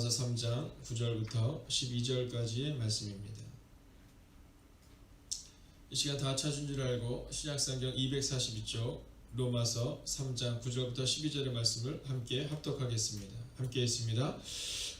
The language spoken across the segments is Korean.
로마서 3장 9절부터 12절까지의 말씀입니다. 이 시간 다 찾은 줄 알고 신약성경 242쪽 로마서 3장 9절부터 12절의 말씀을 함께 합독하겠습니다. 함께 했습니다.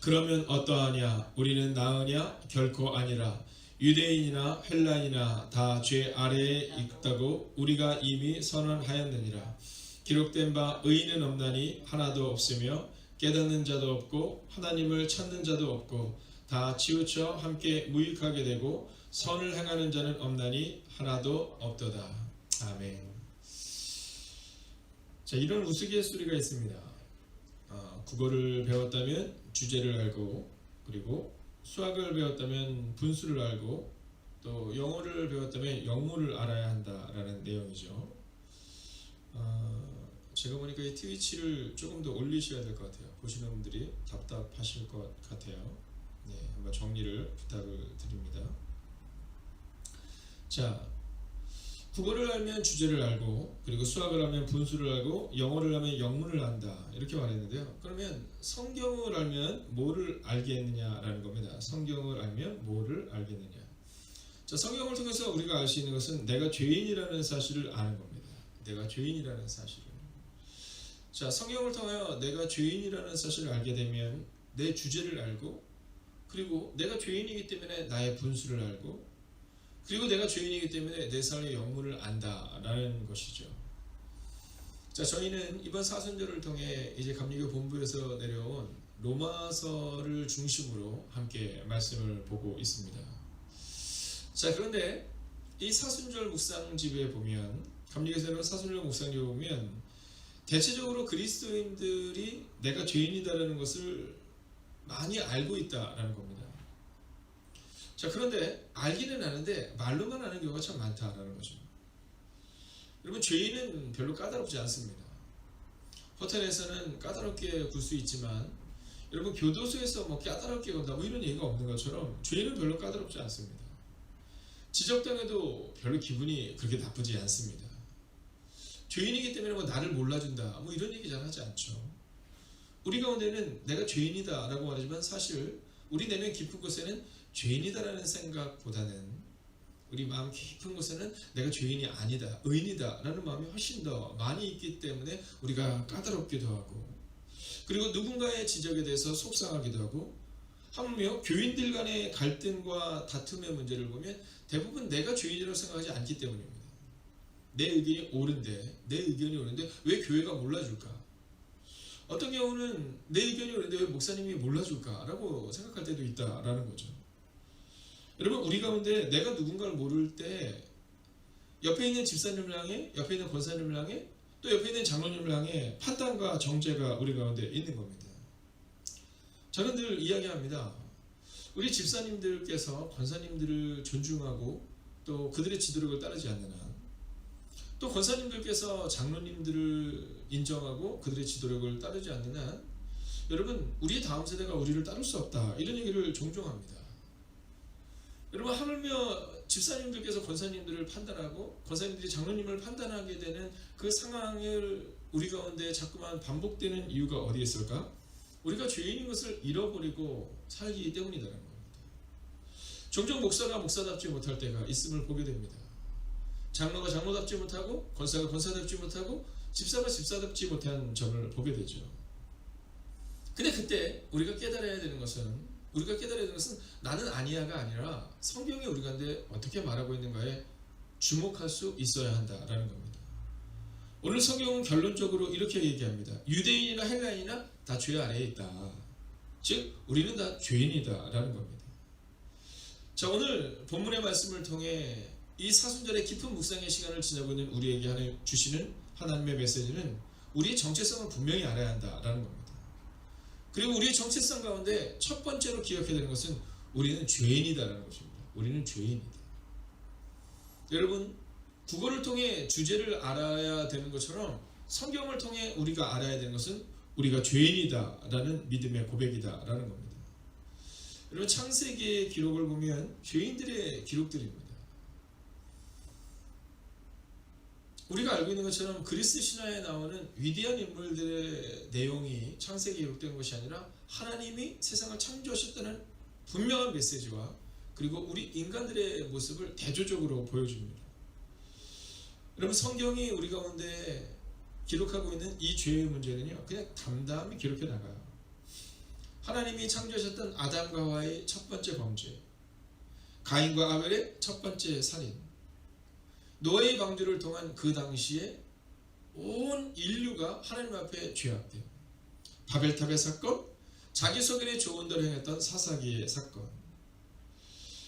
그러면 어떠하냐? 우리는 나으냐? 결코 아니라. 유대인이나 헬라인이나 다 죄 아래에 있다고 우리가 이미 선언하였느니라. 기록된 바 의인은 없나니 하나도 없으며 깨닫는 자도 없고 하나님을 찾는 자도 없고 다 치우쳐 함께 무익하게 되고 선을 행하는 자는 없나니 하나도 없도다. 아멘. 자, 이런 우스갯소리가 있습니다. 국어를 배웠다면 주제를 알고, 그리고 수학을 배웠다면 분수를 알고, 또 영어를 배웠다면 영문을 알아야 한다라는 내용이죠. 제가 보니까 이 트위치를 조금 더 올리셔야 될 것 같아요. 보시는 분들이 답답하실 것 같아요. 네, 한번 정리를 부탁을 드립니다. 자, 국어를 알면 주제를 알고, 그리고 수학을 하면 분수를 알고, 영어를 하면 영문을 안다, 이렇게 말했는데요. 그러면 성경을 알면 뭐를 알겠느냐라는 겁니다. 성경을 알면 뭐를 알겠느냐. 자, 성경을 통해서 우리가 알 수 있는 것은 내가 죄인이라는 사실을 아는 겁니다. 내가 죄인이라는 사실을. 자, 성경을 통하여 내가 죄인이라는 사실을 알게 되면 내 주제를 알고, 그리고 내가 죄인이기 때문에 나의 분수를 알고, 그리고 내가 죄인이기 때문에 내 삶의 영문을 안다라는 것이죠. 자, 저희는 이번 사순절을 통해 이제 감리교 본부에서 내려온 로마서를 중심으로 함께 말씀을 보고 있습니다. 자, 그런데 이 사순절 묵상집에 보면, 감리교에서는 사순절 묵상집에 보면 대체적으로 그리스도인들이 내가 죄인이다라는 것을 많이 알고 있다라는 겁니다. 자, 그런데 알기는 아는데 말로만 아는 경우가 참 많다라는 거죠. 여러분, 죄인은 별로 까다롭지 않습니다. 호텔에서는 까다롭게 굴 수 있지만, 여러분 교도소에서 뭐 까다롭게 군다 뭐 이런 얘기가 없는 것처럼 죄인은 별로 까다롭지 않습니다. 지적당해도 별로 기분이 그렇게 나쁘지 않습니다. 죄인이기 때문에 뭐 나를 몰라준다 뭐 이런 얘기 잘 하지 않죠. 우리 가운데는 내가 죄인이다 라고 말하지만 사실 우리 내면 깊은 곳에는 죄인이다라는 생각보다는 우리 마음 깊은 곳에는 내가 죄인이 아니다, 의인이다 라는 마음이 훨씬 더 많이 있기 때문에 우리가 까다롭기도 하고, 그리고 누군가의 지적에 대해서 속상하기도 하고, 하물며 교인들 간의 갈등과 다툼의 문제를 보면 대부분 내가 죄인이라고 생각하지 않기 때문입니다. 내 의견이 옳은데, 내 의견이 옳은데 왜 교회가 몰라줄까? 어떤 경우는 내 의견이 옳은데 왜 목사님이 몰라줄까라고 생각할 때도 있다라는 거죠. 여러분, 우리 가운데 내가 누군가를 모를 때 옆에 있는 집사님을 향해, 옆에 있는 권사님을 향해, 또 옆에 있는 장로님을 향해 판단과 정죄가 우리 가운데 있는 겁니다. 저는 늘 이야기합니다. 우리 집사님들께서 권사님들을 존중하고 또 그들의 지도력을 따르지 않는 한, 또 권사님들께서 장로님들을 인정하고 그들의 지도력을 따르지 않는 한, 여러분, 우리의 다음 세대가 우리를 따를 수 없다, 이런 얘기를 종종 합니다. 여러분, 하물며 집사님들께서 권사님들을 판단하고 권사님들이 장로님을 판단하게 되는 그 상황을 우리 가운데 자꾸만 반복되는 이유가 어디에 있을까? 우리가 죄인인 것을 잃어버리고 살기 때문이라는 겁니다. 종종 목사가 목사답지 못할 때가 있음을 보게 됩니다. 장로가 장로답지 못하고, 권사가 권사답지 못하고, 집사가 집사답지 못한 점을 보게 되죠. 근데 그때 우리가 깨달아야 되는 것은 나는 아니야가 아니라 성경이 우리 가운데 어떻게 말하고 있는가에 주목할 수 있어야 한다라는 겁니다. 오늘 성경은 결론적으로 이렇게 얘기합니다. 유대인이나 헬라인이나 다 죄 아래에 있다. 즉 우리는 다 죄인이다라는 겁니다. 자, 오늘 본문의 말씀을 통해 이 사순절의 깊은 묵상의 시간을 지나고 있는 우리에게 주시는 하나님의 메시지는 우리의 정체성을 분명히 알아야 한다라는 겁니다. 그리고 우리의 정체성 가운데 첫 번째로 기억해야 되는 것은 우리는 죄인이다라는 것입니다. 우리는 죄인이다. 여러분, 국어를 통해 주제를 알아야 되는 것처럼 성경을 통해 우리가 알아야 되는 것은 우리가 죄인이다라는 믿음의 고백이다라는 겁니다. 여러분, 창세기의 기록을 보면 죄인들의 기록들입니다. 우리가 알고 있는 것처럼 그리스 신화에 나오는 위대한 인물들의 내용이 창세기에 기록된 것이 아니라 하나님이 세상을 창조하셨다는 분명한 메시지와 그리고 우리 인간들의 모습을 대조적으로 보여줍니다. 여러분, 성경이 우리 가운데 기록하고 있는 이 죄의 문제는요, 그냥 담담히 기록해 나가요. 하나님이 창조하셨던 아담과 하와의 첫 번째 범죄, 가인과 아벨의 첫 번째 살인, 노아의 방주를 통한 그 당시에 온 인류가 하나님 앞에 죄악됨, 바벨탑의 사건, 자기 소견에 좋은 대로 행했던 사사기의 사건.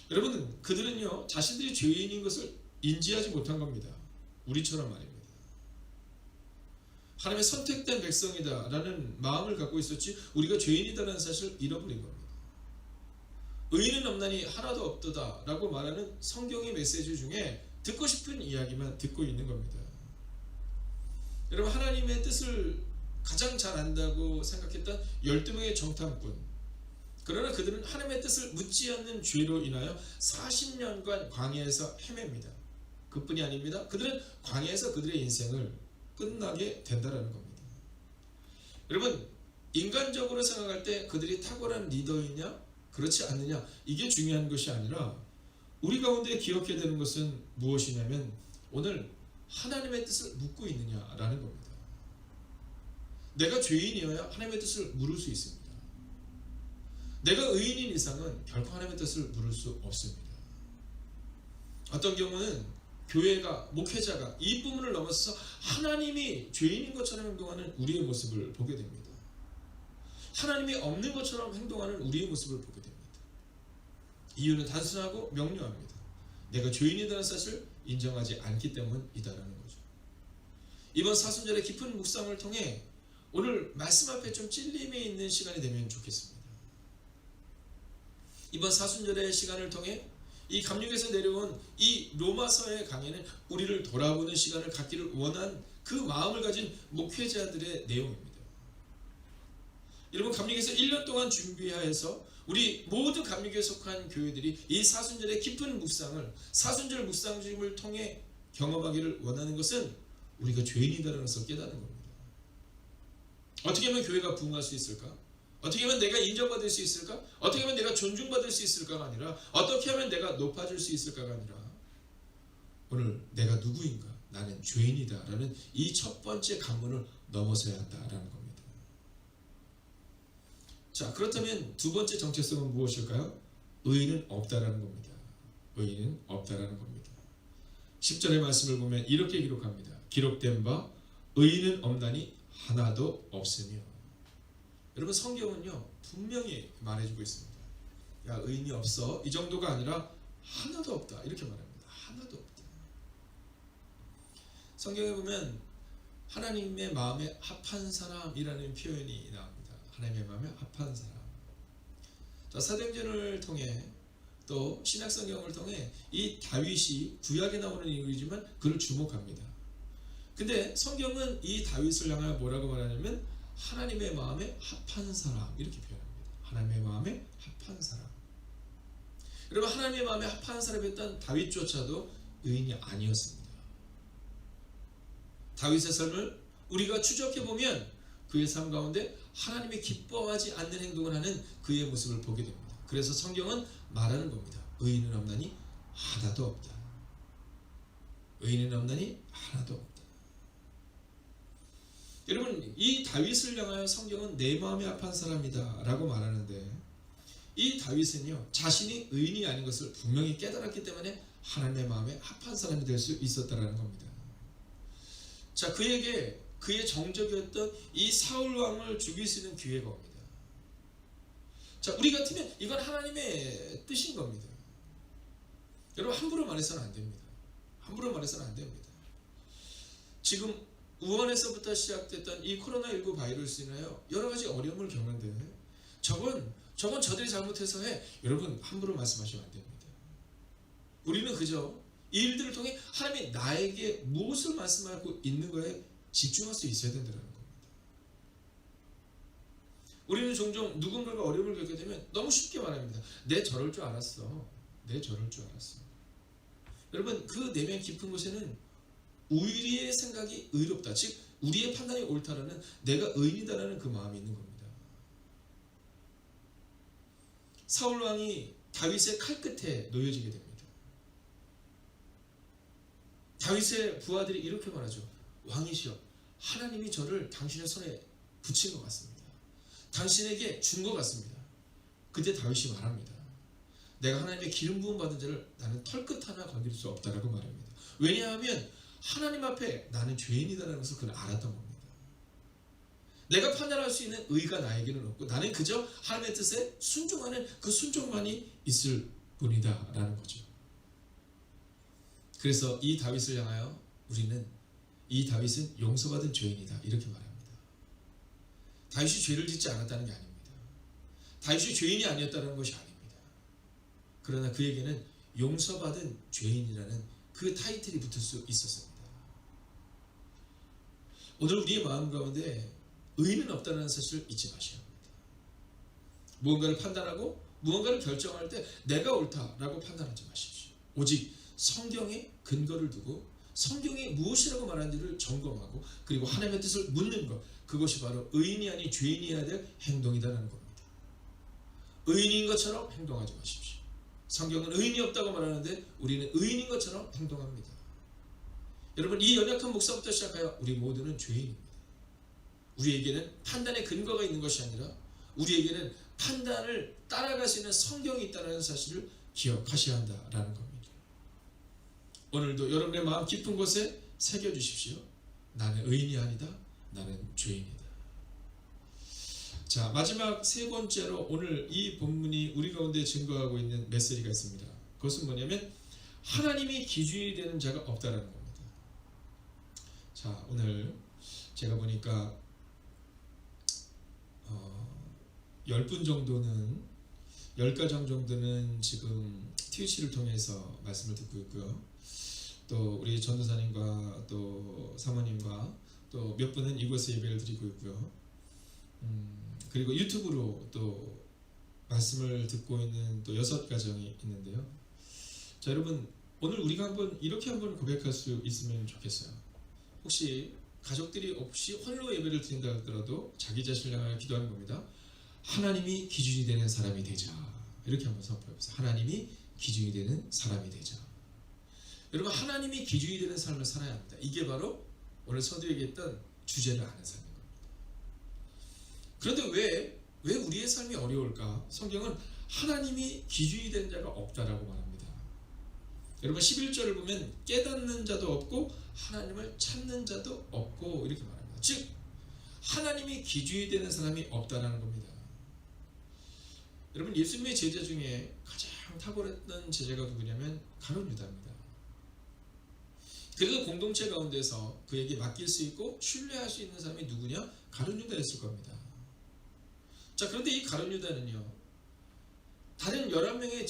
여러분, 그들은요 자신들이 죄인인 것을 인지하지 못한 겁니다. 우리처럼 말입니다. 하나님의 선택된 백성이다 라는 마음을 갖고 있었지 우리가 죄인이다라는 사실을 잃어버린 겁니다. 의인은 없나니 하나도 없도다 라고 말하는 성경의 메시지 중에 듣고 싶은 이야기만 듣고 있는 겁니다. 여러분, 하나님의 뜻을 가장 잘 안다고 생각했던 12명의 정탐꾼, 그러나 그들은 하나님의 뜻을 묻지 않는 죄로 인하여 40년간 광야에서 헤맵니다. 그뿐이 아닙니다. 그들은 광야에서 그들의 인생을 끝나게 된다는 겁니다. 여러분, 인간적으로 생각할 때 그들이 탁월한 리더이냐 그렇지 않느냐 이게 중요한 것이 아니라 우리 가운데 기억해야 되는 것은 무엇이냐면 오늘 하나님의 뜻을 묻고 있느냐라는 겁니다. 내가 죄인이어야 하나님의 뜻을 물을 수 있습니다. 내가 의인인 이상은 결코 하나님의 뜻을 물을 수 없습니다. 어떤 경우는 교회가, 목회자가 이 부분을 넘어서서 하나님이 죄인인 것처럼 행동하는 우리의 모습을 보게 됩니다. 하나님이 없는 것처럼 행동하는 우리의 모습을 보게 됩니다. 이유는 단순하고 명료합니다. 내가 죄인이라는 사실을 인정하지 않기 때문이다라는 거죠. 이번 사순절의 깊은 묵상을 통해 오늘 말씀 앞에 좀 찔림이 있는 시간이 되면 좋겠습니다. 이번 사순절의 시간을 통해 이 감옥에서 내려온 이 로마서의 강해는 우리를 돌아보는 시간을 갖기를 원한 그 마음을 가진 목회자들의 내용입니다. 여러분, 감옥에서 1년 동안 준비하여서 우리 모든 감옥에 속한 교회들이 이 사순절의 깊은 묵상을, 사순절 묵상집을 통해 경험하기를 원하는 것은 우리가 죄인이다라는 것을 깨닫는 겁니다. 어떻게 하면 교회가 부흥할 수 있을까? 어떻게 하면 내가 인정받을 수 있을까? 어떻게 하면 내가 존중받을 수 있을까가 아니라 어떻게 하면 내가 높아질 수 있을까가 아니라 오늘 내가 누구인가? 나는 죄인이다 라는 이 첫 번째 관문을 넘어서야 한다라는 겁니다. 자, 그렇다면 두 번째 정체성은 무엇일까요? 의인은 없다라는 겁니다. 의인은 없다라는 겁니다. 10절의 말씀을 보면 이렇게 기록합니다. 기록된 바 의인은 없나니 하나도 없으며. 여러분, 성경은요 분명히 말해주고 있습니다. 야, 의인이 없어 이 정도가 아니라 하나도 없다 이렇게 말합니다. 하나도 없다. 성경에 보면 하나님의 마음에 합한 사람이라는 표현이 나옵니다. 하나님의 마음에 합한 사람. 자, 사도행전을 통해 또 신약성경을 통해 이 다윗이 구약에 나오는 인물이지만 그를 주목합니다. 근데 성경은 이 다윗을 향하여 뭐라고 말하냐면 하나님의 마음에 합한 사람 이렇게 표현합니다. 하나님의 마음에 합한 사람. 여러분, 하나님의 마음에 합한 사람이었던 다윗조차도 의인이 아니었습니다. 다윗의 삶을 우리가 추적해보면 그의 삶 가운데 하나님이 기뻐하지 않는 행동을 하는 그의 모습을 보게 됩니다. 그래서 성경은 말하는 겁니다. 의인은 없나니 하나도 없다. 의인은 없나니 하나도 없다. 여러분, 이 다윗을 향하여 성경은 내 마음에 합한 사람이다 라고 말하는데 이 다윗은요 자신이 의인이 아닌 것을 분명히 깨달았기 때문에 하나님의 마음에 합한 사람이 될 수 있었다라는 겁니다. 자, 그에게 그의 정적이었던 이 사울 왕을 죽일 수 있는 기회가 옵니다. 자, 우리 같으면 이건 하나님의 뜻인 겁니다. 여러분, 함부로 말해서는 안 됩니다. 함부로 말해서는 안 됩니다. 지금 우한에서부터 시작됐던 이 코로나19 바이러스 인하여 여러 가지 어려움을 겪는데 저건 저들이 잘못해서 해. 여러분, 함부로 말씀하시면 안 됩니다. 우리는 그저 이 일들을 통해 하나님이 나에게 무엇을 말씀하고 있는 거에 집중할 수 있어야 된다는 겁니다. 우리는 종종 누군가가 어려움을 겪게 되면 너무 쉽게 말합니다. 내 저럴 줄 알았어. 내 저럴 줄 알았어. 여러분, 그 내면 깊은 곳에는 우리의 생각이 의롭다, 즉 우리의 판단이 옳다라는, 내가 의인이다라는 그 마음이 있는 겁니다. 사울 왕이 다윗의 칼끝에 놓여지게 됩니다. 다윗의 부하들이 이렇게 말하죠. 왕이시여, 하나님이 저를 당신의 손에 붙인 것 같습니다. 당신에게 준 것 같습니다. 그때 다윗이 말합니다. 내가 하나님의 기름 부음 받은 자를 나는 털끝 하나 건드릴 수 없다라고 말합니다. 왜냐하면 하나님 앞에 나는 죄인이다라는 것을 그는 알았던 겁니다. 내가 판단할 수 있는 의가 나에게는 없고 나는 그저 하나님의 뜻에 순종하는 그 순종만이 있을 뿐이다 라는 거죠. 그래서 이 다윗을 향하여 우리는 이 다윗은 용서받은 죄인이다 이렇게 말합니다. 다윗이 죄를 짓지 않았다는 게 아닙니다. 다윗이 죄인이 아니었다는 것이 아닙니다. 그러나 그에게는 용서받은 죄인이라는 그 타이틀이 붙을 수 있었습니다. 오늘 우리의 마음 가운데 의인은 없다는 사실을 잊지 마셔야 합니다. 무언가를 판단하고 무언가를 결정할 때 내가 옳다라고 판단하지 마십시오. 오직 성경에 근거를 두고 성경이 무엇이라고 말하는지를 점검하고 그리고 하나님의 뜻을 묻는 것, 그것이 바로 의인이 아닌 죄인이어야 될 행동이라는 겁니다. 의인인 것처럼 행동하지 마십시오. 성경은 의인이 없다고 말하는데 우리는 의인인 것처럼 행동합니다. 여러분, 이 연약한 목사부터 시작하여 우리 모두는 죄인입니다. 우리에게는 판단의 근거가 있는 것이 아니라 우리에게는 판단을 따라갈 수 있는 성경이 있다는 사실을 기억하셔야 한다라는 겁니다. 오늘도 여러분의 마음 깊은 곳에 새겨주십시오. 나는 의인이 아니다. 나는 죄인이다. 자, 마지막 세 번째로 오늘 이 본문이 우리 가운데 증거하고 있는 메시지가 있습니다. 그것은 뭐냐면 하나님이 기준이 되는 자가 없다라는 겁니다. 자, 오늘 제가 보니까 10분 정도는 10가정 정도는 지금 트위치를 통해서 말씀을 듣고 있고요. 또 우리 전도사님과 또 사모님과 또 몇 분은 이곳에 예배를 드리고 있고요. 그리고 유튜브로 또 말씀을 듣고 있는 또 6가정이 있는데요. 자, 여러분, 오늘 우리가 이렇게 한번 고백할 수 있으면 좋겠어요. 혹시 가족들이 없이 홀로 예배를 드린다 하더라도 자기 자신을 향하여 기도하는 겁니다. 하나님이 기준이 되는 사람이 되자. 이렇게 한번 선포해보세요. 하나님이 기준이 되는 사람이 되자. 여러분, 하나님이 기준이 되는 삶을 살아야 합니다. 이게 바로 오늘 서두 얘기했던 주제를 아는 삶인 겁니다. 그런데 왜 우리의 삶이 어려울까? 성경은 하나님이 기준이 되는 자가 없다라고 말합니다. 여러분, 11절을 보면 깨닫는 자도 없고 하나님을 찾는 자도 없고 이렇게 말합니다. 즉 하나님이 기준이 되는 사람이 없다라는 겁니다. 여러분, 예수님의 제자 중에 가장 탁월했던 제자가 누구냐면 가룟 유다입니다. 그래서 공동체 가운데서 그에게 맡길 수 있고 신뢰할 수 있는 사람이 누구냐? 가룟 유다였을 겁니다. 자, 그런데 이 가룟 유다는요, 다른 11명의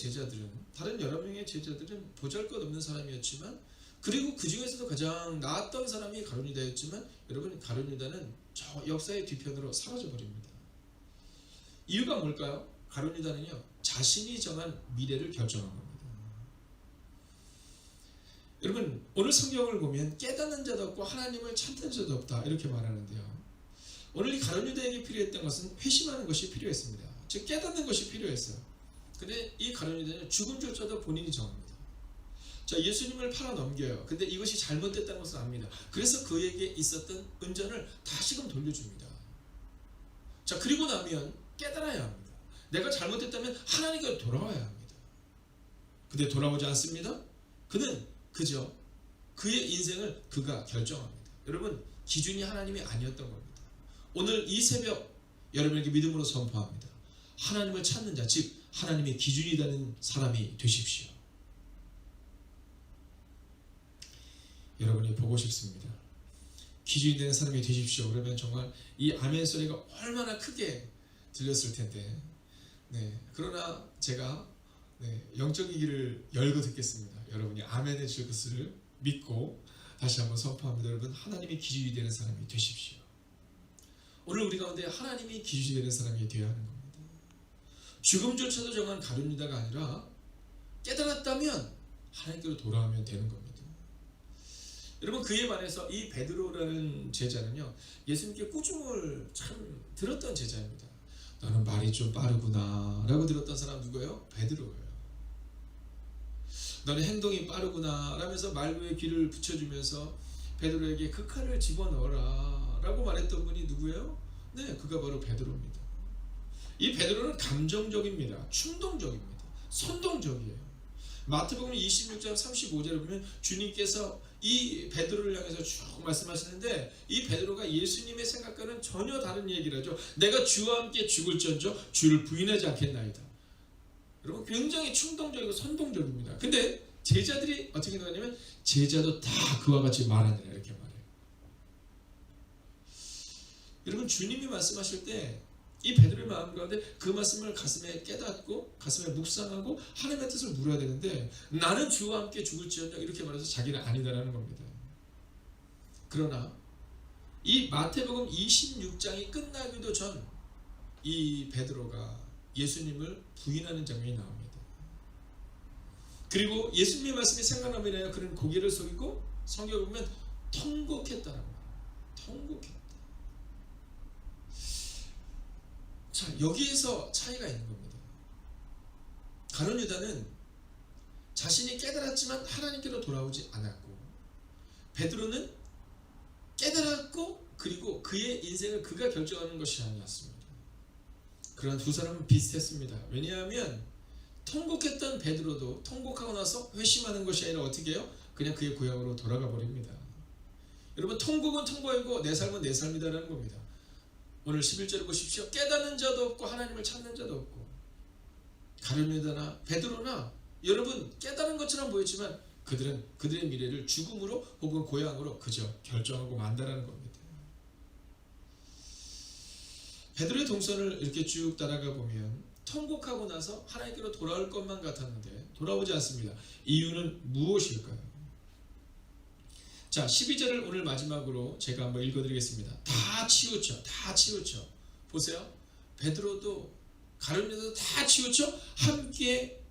제자들은 보잘것없는 사람이었지만, 그리고 그 중에서도 가장 나았던 사람이 가룟 유다였지만, 여러분, 가룟 유다는 저 역사의 뒤편으로 사라져 버립니다. 이유가 뭘까요? 가룟 유다는요, 자신이 정한 미래를 결정한 겁니다. 여러분, 오늘 성경을 보면 깨닫는 자도 없고 하나님을 찾는 자도 없다 이렇게 말하는데요. 오늘 이 가룟 유다에게 필요했던 것은 회심하는 것이 필요했습니다. 즉 깨닫는 것이 필요했어요. 근데 이 가룟 유다는 죽음조차도 본인이 정합니다. 자, 예수님을 팔아 넘겨요. 근데 이것이 잘못됐다는 것을 압니다. 그래서 그에게 있었던 은전을 다시금 돌려줍니다. 자, 그리고 나면 깨달아야 합니다. 내가 잘못했다면 하나님께 돌아와야 합니다. 근데 돌아오지 않습니다. 그는 그저 그의 인생을 그가 결정합니다. 여러분, 기준이 하나님이 아니었던 겁니다. 오늘 이 새벽 여러분에게 믿음으로 선포합니다. 하나님을 찾는 자, 즉 하나님의 기준이 되는 사람이 되십시오. 여러분이 보고 싶습니다. 기준이 되는 사람이 되십시오. 그러면 정말 이 아멘 소리가 얼마나 크게 들렸을 텐데. 네, 그러나 제가 영적인 길을 열고 듣겠습니다. 여러분이 아멘 해줄 것을 믿고 다시 한번 선포합니다. 여러분, 하나님이 기준이 되는 사람이 되십시오. 오늘 우리 가운데 하나님이 기준이 되는 사람이 되어야 하는 겁니다. 죽음조차도 정한 가룟 유다가 아니라 깨달았다면 하나님께로 돌아오면 되는 겁니다. 여러분 그에 반해서 이 베드로라는 제자는요 예수님께 꾸중을 참 들었던 제자입니다. 너는 말이 좀 빠르구나 라고 들었던 사람 누구예요? 베드로예요. 너는 행동이 빠르구나 라면서 말구에 귀를 붙여주면서 베드로에게 그 칼을 집어넣어라 라고 말했던 분이 누구예요? 네, 그가 바로 베드로입니다. 이 베드로는 감정적입니다. 충동적입니다. 선동적이에요. 마태복음 26장 35절에 보면 주님께서 이 베드로를 향해서 쭉 말씀하시는데 이 베드로가 예수님의 생각과는 전혀 다른 얘기를 하죠. 내가 주와 함께 죽을지언정 주를 부인하지 않겠나이다. 여러분 굉장히 충동적이고 선동적입니다. 근데 제자들이 어떻게 나가냐면 제자도 다 그와 같이 말하느라 이렇게 말해요. 여러분 주님이 말씀하실 때 이 베드로의 마음 가운데 그 말씀을 가슴에 깨닫고 가슴에 묵상하고 하나님의 뜻을 물어야 되는데 나는 주와 함께 죽을지언정 이렇게 말해서 자기는 아니다라는 겁니다. 그러나 이 마태복음 26장이 끝나기도 전 이 베드로가 예수님을 부인하는 장면이 나옵니다. 그리고 예수님의 말씀이 생각나면 인하여 그는 고개를 숙이고 성경에 보면 통곡했다라고 합니다. 통곡했다. 자, 여기에서 차이가 있는 겁니다. 가룟 유다는 자신이 깨달았지만 하나님께로 돌아오지 않았고 베드로는 깨달았고 그리고 그의 인생을 그가 결정하는 것이 아니었습니다. 그러나 두 사람은 비슷했습니다. 왜냐하면 통곡했던 베드로도 통곡하고 나서 회심하는 것이 아니라 어떻게 해요? 그냥 그의 고향으로 돌아가 버립니다. 여러분 통곡은 통곡이고 내 삶은 내 삶이다라는 겁니다. 오늘 11절을 보십시오. 깨닫는 자도 없고 하나님을 찾는 자도 없고 가룟 유다나 베드로나 여러분 깨달은 것처럼 보였지만 그들은 그들의 미래를 죽음으로 혹은 고향으로 그저 결정하고 만다라는 겁니다. 베드로의 동선을 이렇게 쭉 따라가 보면 통곡하고 나서 하나님께로 돌아올 것만 같았는데 돌아오지 않습니다. 이유는 무엇일까요? 자, 12절을 오늘 마지막으로 제가 한번 읽어드리겠습니다. 다 치우쳐, 다 치우쳐. 보세요. 베드로도 가룟 유다도 다 치우쳐 함께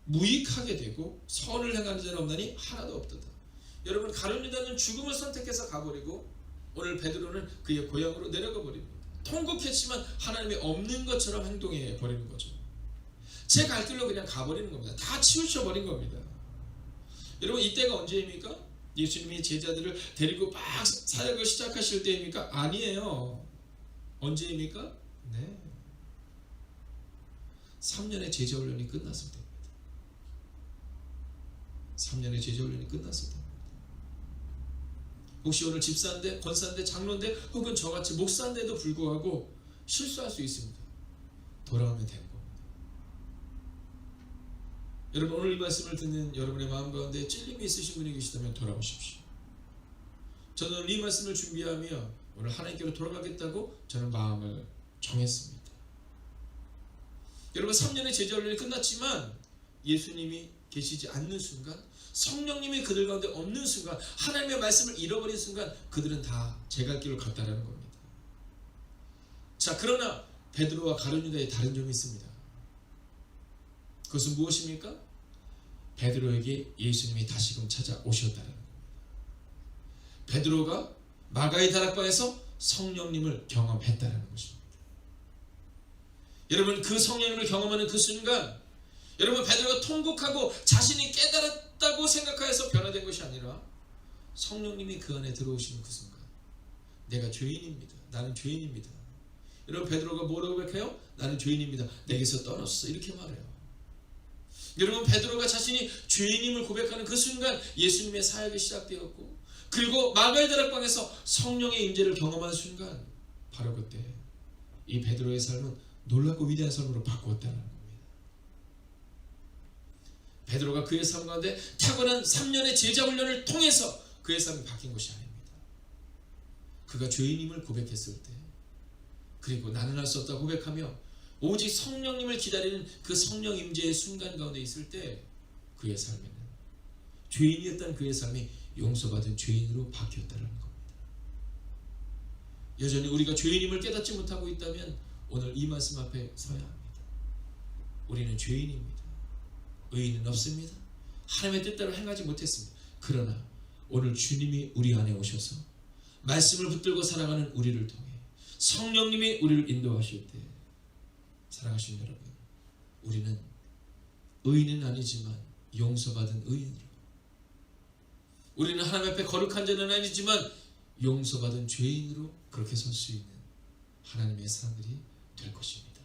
무익하게 되고 선을 행하는 자는 없나니 하나도 없도다. 여러분 가룟 유다는 죽음을 선택해서 가버리고 오늘 베드로는 그의 고향으로 내려가 버립니다. 통곡했지만 하나님이 없는 것처럼 행동해 버리는 거죠. 제 갈 길로 그냥 가버리는 겁니다. 다 치우쳐 버린 겁니다. 여러분 이때가 언제입니까? 예수님이 제자들을 데리고 막 사역을 시작하실 때입니까? 아니에요. 언제입니까? 네. 3년의 제자훈련이 끝났을 때입니다. 3년의 제자훈련이 끝났을 때입니다. 혹시 오늘 집사인데, 권사인데, 장로인데 혹은 저같이 목사인데도 불구하고 실수할 수 있습니다. 돌아오면 되는 겁니다. 여러분 오늘 이 말씀을 듣는 여러분의 마음 가운데 찔림이 있으신 분이 계시다면 돌아오십시오. 저는 오늘 이 말씀을 준비하며 오늘 하나님께로 돌아가겠다고 저는 마음을 정했습니다. 여러분 3년의 제자훈련이 끝났지만 예수님이 계시지 않는 순간 성령님이 그들 가운데 없는 순간 하나님의 말씀을 잃어버린 순간 그들은 다 제 갈 길로 갔다라는 겁니다. 자, 그러나 베드로와 가룟 유다의 다른 점이 있습니다. 그것은 무엇입니까? 베드로에게 예수님이 다시금 찾아오셨다는 겁니다. 베드로가 마가의 다락방에서 성령님을 경험했다는 것입니다. 여러분 그 성령님을 경험하는 그 순간 여러분 베드로가 통곡하고 자신이 깨달았다고 생각하여서 변화된 것이 아니라 성령님이 그 안에 들어오시는 그 순간 내가 죄인입니다. 나는 죄인입니다. 여러분 베드로가 뭐라고 고백해요? 나는 죄인입니다. 내게서 떠났어. 이렇게 말해요. 여러분 베드로가 자신이 죄인임을 고백하는 그 순간 예수님의 사역이 시작되었고 그리고 마가의 다락방에서 성령의 임재를 경험한 순간 바로 그때 이 베드로의 삶은 놀랍고 위대한 삶으로 바꾸었다는 겁니다. 베드로가 그의 삶 가운데 탁월한 3년의 제자 훈련을 통해서 그의 삶이 바뀐 것이 아닙니다. 그가 죄인임을 고백했을 때 그리고 나는 할 수 없다 고백하며 오직 성령님을 기다리는 그 성령 임재의 순간 가운데 있을 때 그의 삶에는 죄인이었던 그의 삶이 용서받은 죄인으로 바뀌었다는 겁니다. 여전히 우리가 죄인임을 깨닫지 못하고 있다면 오늘 이 말씀 앞에 서야 합니다. 우리는 죄인입니다. 의인은 없습니다. 하나님의 뜻대로 행하지 못했습니다. 그러나 오늘 주님이 우리 안에 오셔서 말씀을 붙들고 살아가는 우리를 통해 성령님이 우리를 인도하실 때, 사랑하시는 여러분, 우리는 의인은 아니지만 용서받은 의인으로, 우리는 하나님 앞에 거룩한 자는 아니지만 용서받은 죄인으로 그렇게 설 수 있는 하나님의 사람들이 될 것입니다.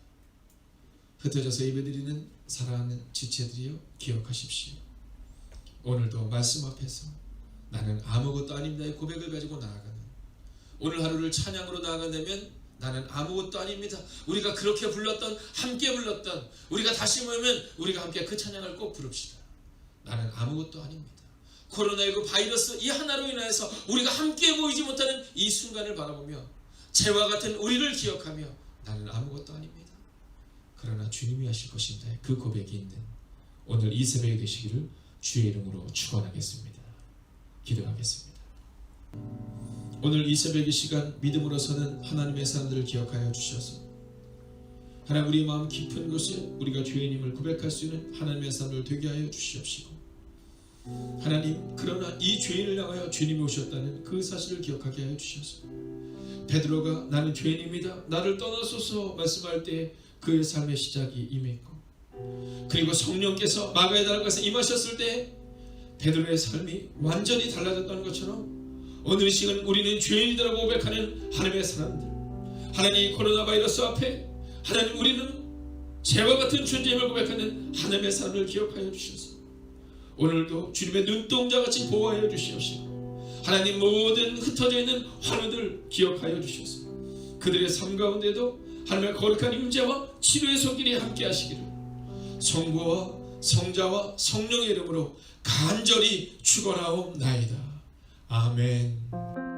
흩어져서 예배드리는 사랑하는 지체들이여, 기억하십시오. 오늘도 말씀 앞에서 나는 아무것도 아닙니다의 고백을 가지고 나아가는, 오늘 하루를 찬양으로 나아간다면 나는 아무것도 아닙니다, 우리가 그렇게 불렀던, 함께 불렀던, 우리가 다시 모이면 우리가 함께 그 찬양을 꼭 부릅시다. 나는 아무것도 아닙니다. 코로나19 바이러스 이 하나로 인해서 우리가 함께 모이지 못하는 이 순간을 바라보며 죄와 같은 우리를 기억하며 나는 아무것도 아닙니다, 그러나 주님이 하실 것입니다, 그 고백이 있는 오늘 이 새벽이 되시기를 주의 이름으로 축원하겠습니다. 기도하겠습니다. 오늘 이 새벽의 시간 믿음으로서는 하나님의 사람들을 기억하여 주셔서 하나님 우리 마음 깊은 곳에 우리가 죄인임을 고백할 수 있는 하나님의 사람들 되게 하여 주시옵시고, 하나님 그러나 이 죄인을 향하여 주님이 오셨다는 그 사실을 기억하게 하여 주셔서 베드로가 나는 죄인입니다, 나를 떠나소서 말씀할 때 그의 삶의 시작이 임했고, 그리고 성령께서 마가의 달가서 임하셨을 때 베드로의 삶이 완전히 달라졌다는 것처럼 오늘 이 시간 우리는 죄인이라고 고백하는 하나님의 사람들, 하나님 코로나 바이러스 앞에 하나님 우리는 죄와 같은 존재임을 고백하는 하나님의 사람을 기억하여 주셔서 오늘도 주님의 눈동자같이 보호하여 주시옵시고, 하나님 모든 흩어져 있는 환우들 기억하여 주셔서 그들의 삶 가운데도 하나님의 거룩한 임재와 치료의 손길이 함께 하시기를 성부와 성자와 성령의 이름으로 간절히 축원하옵나이다. 아멘.